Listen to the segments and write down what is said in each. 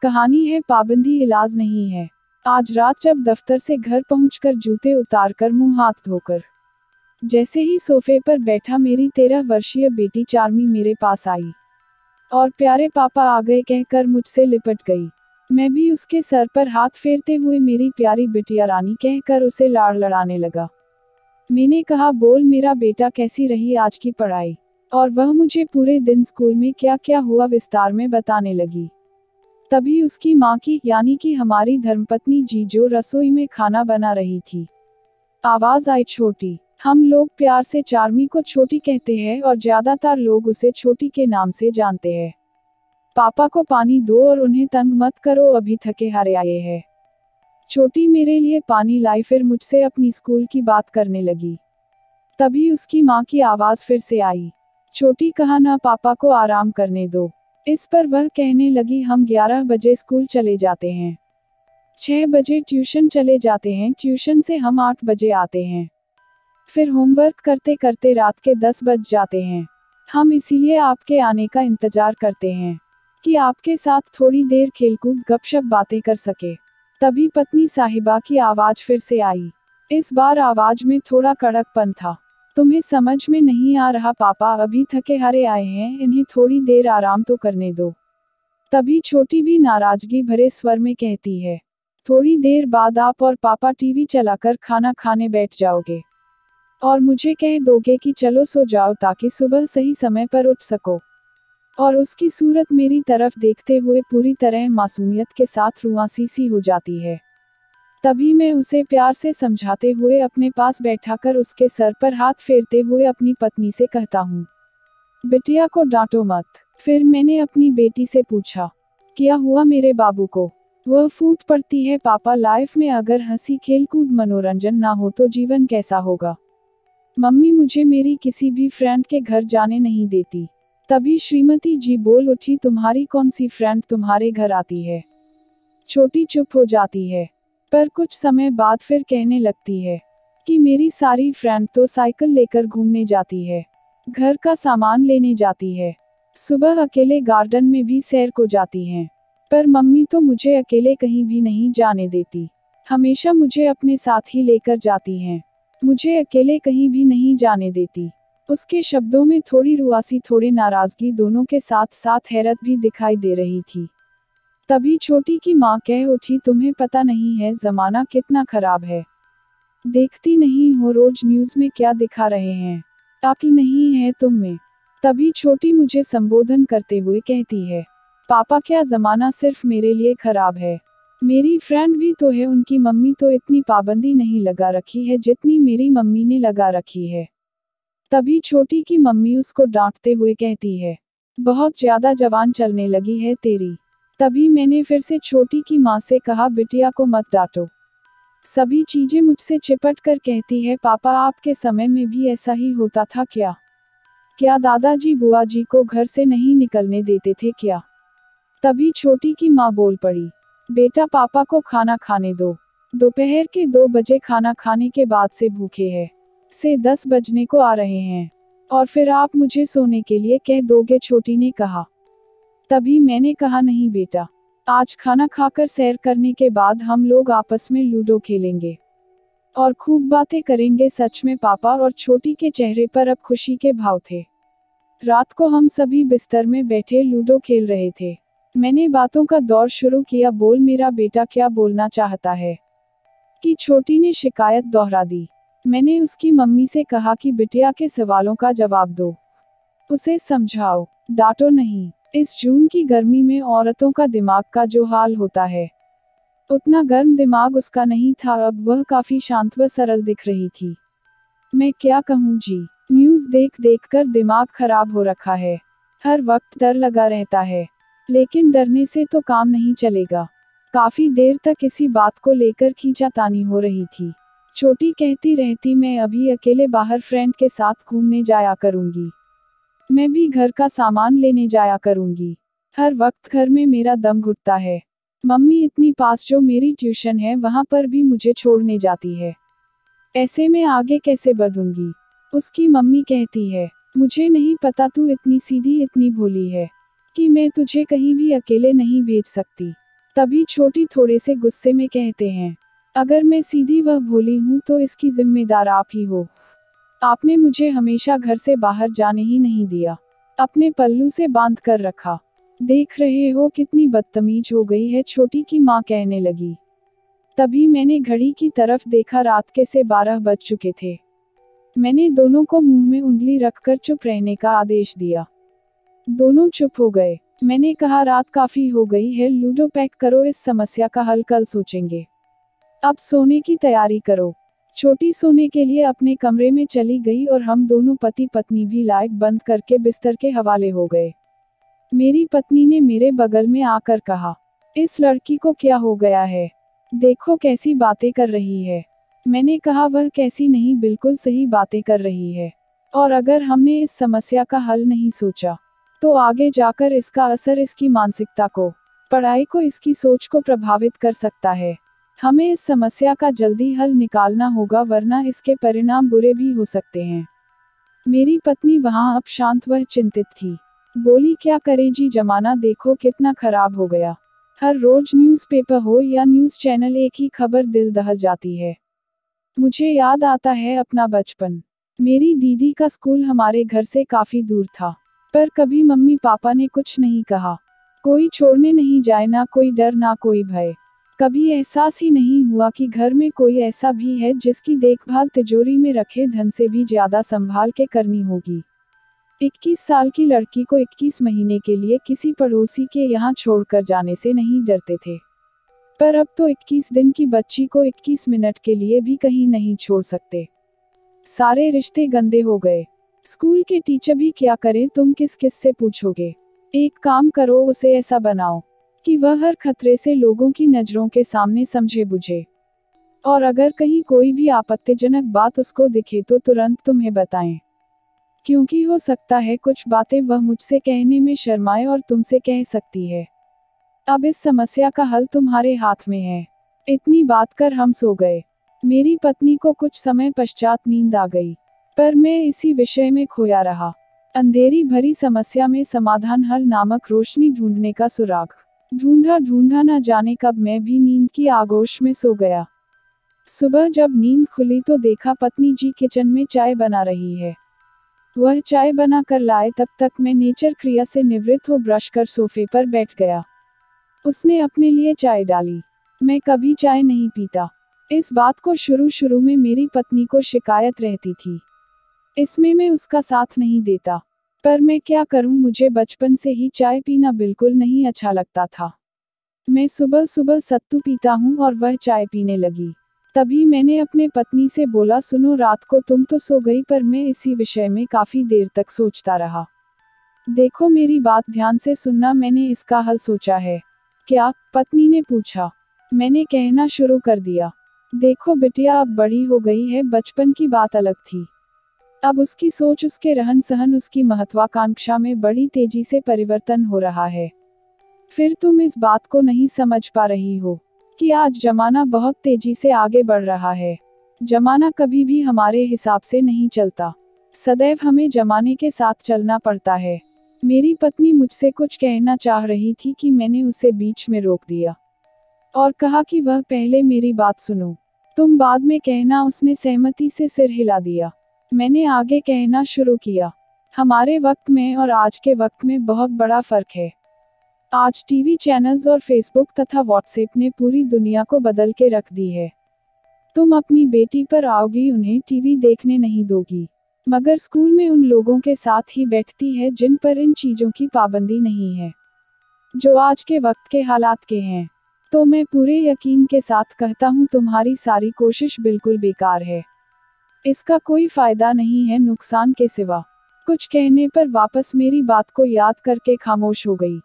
कहानी है पाबंदी इलाज नहीं है। आज रात जब दफ्तर से घर पहुंचकर जूते उतारकर मुंह हाथ धोकर जैसे ही सोफे पर बैठा मेरी 13 वर्षीय बेटी चार्मी मेरे पास आई और प्यारे पापा आ गए कहकर मुझसे लिपट गई। मैं भी उसके सर पर हाथ फेरते हुए मेरी प्यारी बिटिया रानी कहकर उसे लाड़ लड़ाने लगा। मैंने कहा, बोल मेरा बेटा, कैसी रही आज की पढ़ाई? और वह मुझे पूरे दिन स्कूल में क्या क्या हुआ विस्तार में बताने लगी। तभी उसकी माँ की, यानी कि हमारी धर्मपत्नी जीजो, रसोई में खाना बना रही थी। आवाज आई, छोटी। हम लोग प्यार से चार्मी को छोटी कहते हैं और ज्यादातर लोग उसे छोटी के नाम से जानते हैं। पापा को पानी दो और उन्हें तंग मत करो, अभी थके हारे आए हैं। छोटी मेरे लिए पानी लाई, फिर मुझसे अपनी स्कूल की बात करने लगी। तभी उसकी माँ की आवाज फिर से आई, छोटी, कहा ना पापा को आराम करने दो। इस पर वह कहने लगी, हम 11 बजे स्कूल चले जाते हैं, 6 बजे ट्यूशन चले जाते हैं, ट्यूशन से हम 8 बजे आते हैं, फिर होमवर्क करते करते रात के 10 बज जाते हैं। हम इसीलिए आपके आने का इंतजार करते हैं कि आपके साथ थोड़ी देर खेलकूद गपशप बातें कर सके। तभी पत्नी साहिबा की आवाज फिर से आई। इस बार आवाज में थोड़ा कड़कपन था। तुम्हें समझ में नहीं आ रहा पापा अभी थके हारे आए हैं, इन्हें थोड़ी देर आराम तो करने दो। तभी छोटी भी नाराजगी भरे स्वर में कहती है, थोड़ी देर बाद आप और पापा टीवी चलाकर खाना खाने बैठ जाओगे और मुझे कह दोगे कि चलो सो जाओ ताकि सुबह सही समय पर उठ सको। और उसकी सूरत मेरी तरफ देखते हुए पूरी तरह मासूमियत के साथ रुआंसी सी हो जाती है। तभी मैं उसे प्यार से समझाते हुए अपने पास बैठाकर उसके सर पर हाथ फेरते हुए अपनी पत्नी से कहता हूँ, बिटिया को डांटो मत। फिर मैंने अपनी बेटी से पूछा, क्या हुआ मेरे बाबू को? वह फूट पड़ती है, पापा लाइफ में अगर हंसी खेलकूद मनोरंजन ना हो तो जीवन कैसा होगा? मम्मी मुझे मेरी किसी भी फ्रेंड के घर जाने नहीं देती। तभी श्रीमती जी बोल उठी, तुम्हारी कौन सी फ्रेंड तुम्हारे घर आती है? छोटी चुप हो जाती है, पर कुछ समय बाद फिर कहने लगती है कि मेरी सारी फ्रेंड तो साइकिल लेकर घूमने जाती है, घर का सामान लेने जाती है, सुबह अकेले गार्डन में भी सैर को जाती हैं, पर मम्मी तो मुझे अकेले कहीं भी नहीं जाने देती, हमेशा मुझे अपने साथ ही लेकर जाती हैं, मुझे अकेले कहीं भी नहीं जाने देती। उसके शब्दों में थोड़ी रुआसी, थोड़ी नाराजगी, दोनों के साथ साथ हैरत भी दिखाई दे रही थी। तभी छोटी की माँ कह उठी, तुम्हें पता नहीं है जमाना कितना खराब है? देखती नहीं हो रोज न्यूज में क्या दिखा रहे हैं? अक्ल नहीं है तुम में? तभी छोटी मुझे संबोधन करते हुए कहती है, पापा क्या जमाना सिर्फ मेरे लिए खराब है? मेरी फ्रेंड भी तो है, उनकी मम्मी तो इतनी पाबंदी नहीं लगा रखी है जितनी मेरी मम्मी ने लगा रखी है। तभी छोटी की मम्मी उसको डांटते हुए कहती है, बहुत ज्यादा जवान चलने लगी है तेरी। तभी मैंने फिर से छोटी की माँ से कहा, बिटिया को मत डांटो। सभी चीजें मुझसे चिपट कर कहती है, पापा आपके समय में भी ऐसा ही होता था क्या? क्या दादाजी बुआ जी को घर से नहीं निकलने देते थे क्या? तभी छोटी की माँ बोल पड़ी, बेटा पापा को खाना खाने दो, दोपहर के 2 बजे खाना खाने के बाद से भूखे हैं, से 10 बजने को आ रहे हैं, और फिर आप मुझे सोने के लिए कह दोगे, छोटी ने कहा। तभी मैंने कहा, नहीं बेटा, आज खाना खाकर सैर करने के बाद हम लोग आपस में लूडो खेलेंगे और खूब बातें करेंगे। सच में पापा और छोटी के चेहरे पर अब खुशी के भाव थे। रात को हम सभी बिस्तर में बैठे लूडो खेल रहे थे। मैंने बातों का दौर शुरू किया, बोल मेरा बेटा क्या बोलना चाहता है? कि छोटी ने शिकायत दोहरा दी। मैंने उसकी मम्मी से कहा कि बिटिया के सवालों का जवाब दो, उसे समझाओ, डांटो नहीं। इस जून की गर्मी में औरतों का दिमाग का जो हाल होता है, उतना गर्म दिमाग उसका नहीं था। अब वह काफी शांत व सरल दिख रही थी। मैं क्या कहूँ जी, न्यूज़ देख देख कर दिमाग खराब हो रखा है, हर वक्त डर लगा रहता है, लेकिन डरने से तो काम नहीं चलेगा। काफी देर तक इसी बात को लेकर खींचातानी हो रही थी। छोटी कहती रहती, मैं अभी अकेले बाहर फ्रेंड के साथ घूमने जाया करूंगी, मैं भी घर का सामान लेने जाया करूंगी, हर वक्त घर में मेरा दम घुटता है, मम्मी इतनी पास जो मेरी ट्यूशन है वहां पर भी मुझे छोड़ने जाती है, ऐसे में आगे कैसे बढ़ूंगी? उसकी मम्मी कहती है, मुझे नहीं पता तू इतनी सीधी इतनी भोली है कि मैं तुझे कहीं भी अकेले नहीं भेज सकती। तभी छोटी थोड़े से गुस्से में कहते हैं, अगर मैं सीधी व भोली हूँ तो इसकी जिम्मेदार आप ही हो। आपने मुझे हमेशा घर से बाहर जाने ही नहीं दिया, अपने पल्लू से बांध कर रखा। देख रहे हो कितनी बदतमीज हो गई है छोटी की माँ कहने लगी। तभी मैंने घड़ी की तरफ देखा, रात के से 12 बज चुके थे। मैंने दोनों को मुंह में उंगली रखकर चुप रहने का आदेश दिया। दोनों चुप हो गए। मैंने कहा, रात काफी हो गई है, लूडो पैक करो, इस समस्या का हल कल सोचेंगे। अब सोने की तैयारी करो। छोटी सोने के लिए अपने कमरे में चली गई और हम दोनों पति पत्नी भी लाइट बंद करके बिस्तर के हवाले हो गए। मेरी पत्नी ने मेरे बगल में आकर कहा, इस लड़की को क्या हो गया है, देखो कैसी बातें कर रही है। मैंने कहा, वह कैसी नहीं, बिल्कुल सही बातें कर रही है। और अगर हमने इस समस्या का हल नहीं सोचा तो आगे जाकर इसका असर इसकी मानसिकता को, पढ़ाई को, इसकी सोच को प्रभावित कर सकता है। हमें इस समस्या का जल्दी हल निकालना होगा, वरना इसके परिणाम बुरे भी हो सकते हैं। मेरी पत्नी वहां अब शांत व चिंतित थी। बोली, क्या करें जी, जमाना देखो कितना खराब हो गया। हर रोज न्यूज़पेपर हो या न्यूज़ चैनल, एक ही खबर दिल दहल जाती है। मुझे याद आता है अपना बचपन। मेरी दीदी का स्कूल हमारे घर से काफी दूर था, पर कभी मम्मी पापा ने कुछ नहीं कहा। कोई छोड़ने नहीं जाए, ना कोई डर ना कोई भय। कभी एहसास ही नहीं हुआ कि घर में कोई ऐसा भी है जिसकी देखभाल तिजोरी में रखे धन से भी ज्यादा संभाल के करनी होगी। 21 साल की लड़की को 21 महीने के लिए किसी पड़ोसी के यहाँ छोड़कर जाने से नहीं डरते थे, पर अब तो 21 दिन की बच्ची को 21 मिनट के लिए भी कहीं नहीं छोड़ सकते। सारे रिश्ते गंदे हो गए। स्कूल के टीचर भी क्या करें, तुम किस किस से पूछोगे। एक काम करो, उसे ऐसा बनाओ कि वह हर खतरे से लोगों की नज़रों के सामने समझे बुझे, और अगर कहीं कोई भी आपत्तिजनक बात उसको दिखे तो तुरंत तुम्हें बताएं, क्योंकि हो सकता है कुछ बातें वह मुझसे कहने में शर्माए और तुमसे कह सकती है। अब इस समस्या का हल तुम्हारे हाथ में है। इतनी बात कर हम सो गए। मेरी पत्नी को कुछ समय पश्चात नींद आ गई, पर मैं इसी विषय में खोया रहा। अंधेरी भरी समस्या में समाधान हल नामक रोशनी ढूंढने का सुराग ढूंढा ढूंढा, न जाने कब मैं भी नींद की आगोश में सो गया। सुबह जब नींद खुली तो देखा पत्नी जी किचन में चाय बना रही है। वह चाय बना कर लाए तब तक मैं नेचर क्रिया से निवृत्त हो ब्रश कर सोफे पर बैठ गया। उसने अपने लिए चाय डाली। मैं कभी चाय नहीं पीता। इस बात को शुरू शुरू में मेरी पत्नी को शिकायत रहती थी। इसमें मैं उसका साथ नहीं देता, पर मैं क्या करूं, मुझे बचपन से ही चाय पीना बिल्कुल नहीं अच्छा लगता था। मैं सुबह सुबह सत्तू पीता हूं और वह चाय पीने लगी। तभी मैंने अपने पत्नी से बोला, सुनो, रात को तुम तो सो गई, पर मैं इसी विषय में काफी देर तक सोचता रहा। देखो, मेरी बात ध्यान से सुनना, मैंने इसका हल सोचा है। क्या? पत्नी ने पूछा। मैंने कहना शुरू कर दिया। देखो बिटिया, अब बड़ी हो गई है, बचपन की बात अलग थी। अब उसकी सोच, उसके रहन सहन, उसकी महत्वाकांक्षा में बड़ी तेजी से परिवर्तन हो रहा है। फिर तुम इस बात को नहीं समझ पा रही हो कि आज जमाना बहुत तेजी से आगे बढ़ रहा है। जमाना कभी भी हमारे हिसाब से नहीं चलता, सदैव हमें जमाने के साथ चलना पड़ता है। मेरी पत्नी मुझसे कुछ कहना चाह रही थी कि मैंने उसे बीच में रोक दिया और कहा कि वह पहले मेरी बात सुनो, तुम बाद में कहना। उसने सहमति से सिर हिला दिया। मैंने आगे कहना शुरू किया। हमारे वक्त में और आज के वक्त में बहुत बड़ा फर्क है। आज टीवी चैनल्स और फेसबुक तथा व्हाट्सएप ने पूरी दुनिया को बदल के रख दी है। तुम अपनी बेटी पर आओगी, उन्हें टीवी देखने नहीं दोगी, मगर स्कूल में उन लोगों के साथ ही बैठती है जिन पर इन चीजों की पाबंदी नहीं है, जो आज के वक्त के हालात के हैं। तो मैं पूरे यकीन के साथ कहता हूँ, तुम्हारी सारी कोशिश बिल्कुल बेकार है। इसका कोई फायदा नहीं है, नुकसान के सिवा। कुछ कहने पर वापस मेरी बात को याद करके खामोश हो गई।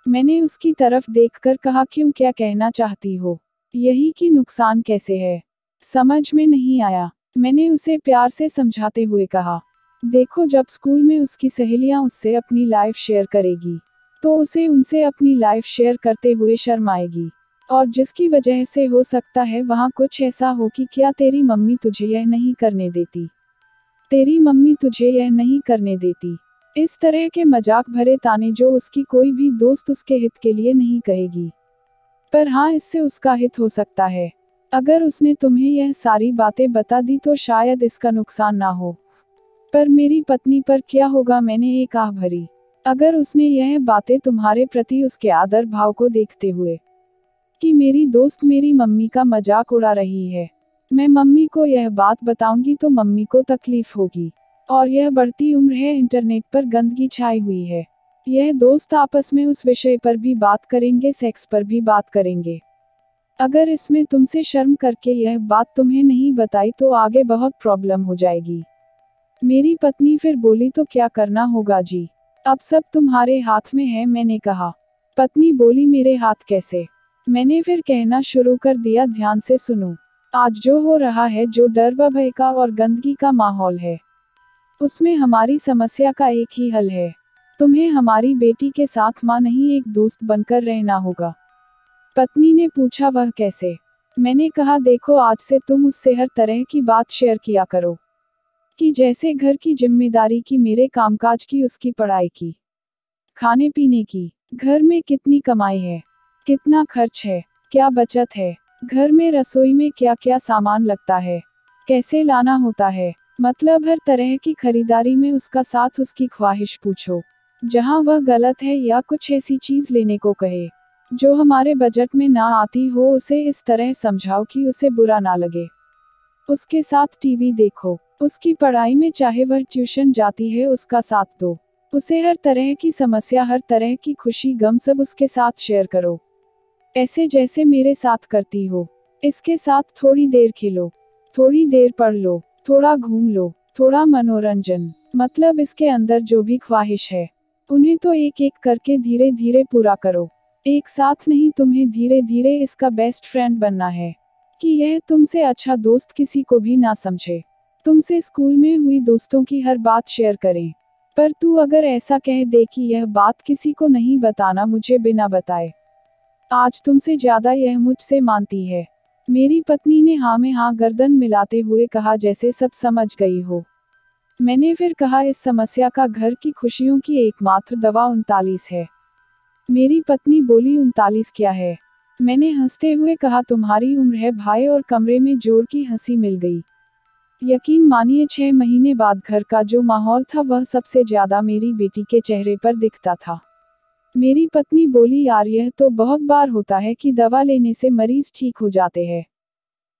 मैंने उसकी तरफ देखकर कहा, क्यों, क्या कहना चाहती हो? यही कि नुकसान कैसे है? समझ में नहीं आया। मैंने उसे प्यार से समझाते हुए कहा, देखो, जब स्कूल में उसकी सहेलियां उससे अपनी लाइफ शेयर करेगी तो उसे उनसे अपनी लाइफ शेयर करते हुए शर्म आएगी, और जिसकी वजह से हो सकता है वहाँ कुछ ऐसा हो कि क्या तेरी मम्मी तुझे यह नहीं करने देती, तेरी मम्मी तुझे यह नहीं करने देती। इस तरह के मजाक भरे ताने जो उसकी कोई भी दोस्त उसके हित के लिए नहीं कहेगी। पर हाँ, इससे उसका हित हो सकता है। अगर उसने तुम्हें यह सारी बातें बता दी तो शायद इसका नुकसान ना हो। पर मेरी पत्नी पर क्या होगा? मैंने एक आह भरी। अगर उसने यह बातें तुम्हारे प्रति उसके आदर भाव को देखते हुए कि मेरी दोस्त मेरी मम्मी का मजाक उड़ा रही है, मैं मम्मी को यह बात बताऊंगी तो मम्मी को तकलीफ होगी। और यह बढ़ती उम्र है, इंटरनेट पर गंदगी छाई हुई है। यह दोस्त आपस में उस विषय पर भी बात करेंगे, सेक्स पर भी बात करेंगे। अगर इसमें तुमसे शर्म करके यह बात तुम्हें नहीं बताई तो आगे बहुत प्रॉब्लम हो जाएगी। मेरी पत्नी फिर बोली, तो क्या करना होगा जी? अब सब तुम्हारे हाथ में है, मैंने कहा। पत्नी बोली, मेरे हाथ कैसे? मैंने फिर कहना शुरू कर दिया, ध्यान से सुनो। आज जो हो रहा है, जो डर व भय का और गंदगी का माहौल है, उसमें हमारी समस्या का एक ही हल है। तुम्हें हमारी बेटी के साथ मां नहीं, एक दोस्त बनकर रहना होगा। पत्नी ने पूछा, वह कैसे? मैंने कहा, देखो, आज से तुम उससे हर तरह की बात शेयर किया करो, कि जैसे घर की जिम्मेदारी की, मेरे कामकाज की, उसकी पढ़ाई की, खाने पीने की, घर में कितनी कमाई है, कितना खर्च है, क्या बचत है, घर में रसोई में क्या क्या सामान लगता है, कैसे लाना होता है। मतलब हर तरह की खरीदारी में उसका साथ, उसकी ख्वाहिश पूछो। जहां वह गलत है या कुछ ऐसी चीज लेने को कहे जो हमारे बजट में ना आती हो, उसे इस तरह समझाओ कि उसे बुरा ना लगे। उसके साथ टीवी देखो, उसकी पढ़ाई में चाहे वह ट्यूशन जाती है, उसका साथ दो। उसे हर तरह की समस्या, हर तरह की खुशी गम सब उसके साथ शेयर करो, ऐसे जैसे मेरे साथ करती हो। इसके साथ थोड़ी देर खेलो, थोड़ी देर पढ़ लो, थोड़ा घूम लो, थोड़ा मनोरंजन। मतलब इसके अंदर जो भी ख्वाहिश है, उन्हें तो एक एक करके धीरे धीरे पूरा करो। एक साथ नहीं, तुम्हें धीरे धीरे इसका बेस्ट फ्रेंड बनना है, कि यह तुमसे अच्छा दोस्त किसी को भी ना समझे। तुमसे स्कूल में हुई दोस्तों की हर बात शेयर करें, पर तू अगर ऐसा कह दे कि यह बात किसी को नहीं बताना, मुझे बिना बताए। आज तुमसे ज्यादा यह मुझसे मानती है। मेरी पत्नी ने हाँ में हाँ गर्दन मिलाते हुए कहा, जैसे सब समझ गई हो। मैंने फिर कहा, इस समस्या का घर की खुशियों की एकमात्र दवा 39 है। मेरी पत्नी बोली, 39 क्या है? मैंने हंसते हुए कहा, तुम्हारी उम्र है भाई। और कमरे में जोर की हंसी मिल गई। यकीन मानिए, 6 महीने बाद घर का जो माहौल था, वह सबसे ज्यादा मेरी बेटी के चेहरे पर दिखता था। मेरी पत्नी बोली, यार, यह तो बहुत बार होता है कि दवा लेने से मरीज ठीक हो जाते हैं,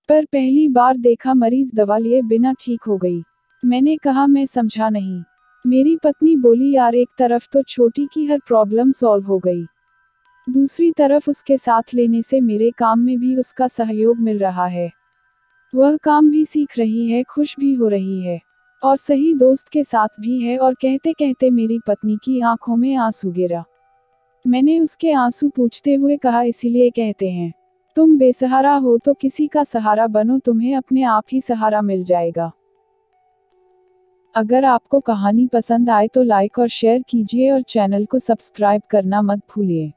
पर पहली बार देखा मरीज दवा लिए बिना ठीक हो गई। मैंने कहा, मैं समझा नहीं। मेरी पत्नी बोली, यार, एक तरफ तो छोटी की हर प्रॉब्लम सॉल्व हो गई, दूसरी तरफ उसके साथ लेने से मेरे काम में भी उसका सहयोग मिल रहा है। वह काम भी सीख रही है, खुश भी हो रही है, और सही दोस्त के साथ भी है। और कहते कहते मेरी पत्नी की आंखों में आंसू गिरा। मैंने उसके आंसू पूछते हुए कहा, इसीलिए कहते हैं, तुम बेसहारा हो तो किसी का सहारा बनो, तुम्हें अपने आप ही सहारा मिल जाएगा। अगर आपको कहानी पसंद आए तो लाइक और शेयर कीजिए और चैनल को सब्सक्राइब करना मत भूलिए।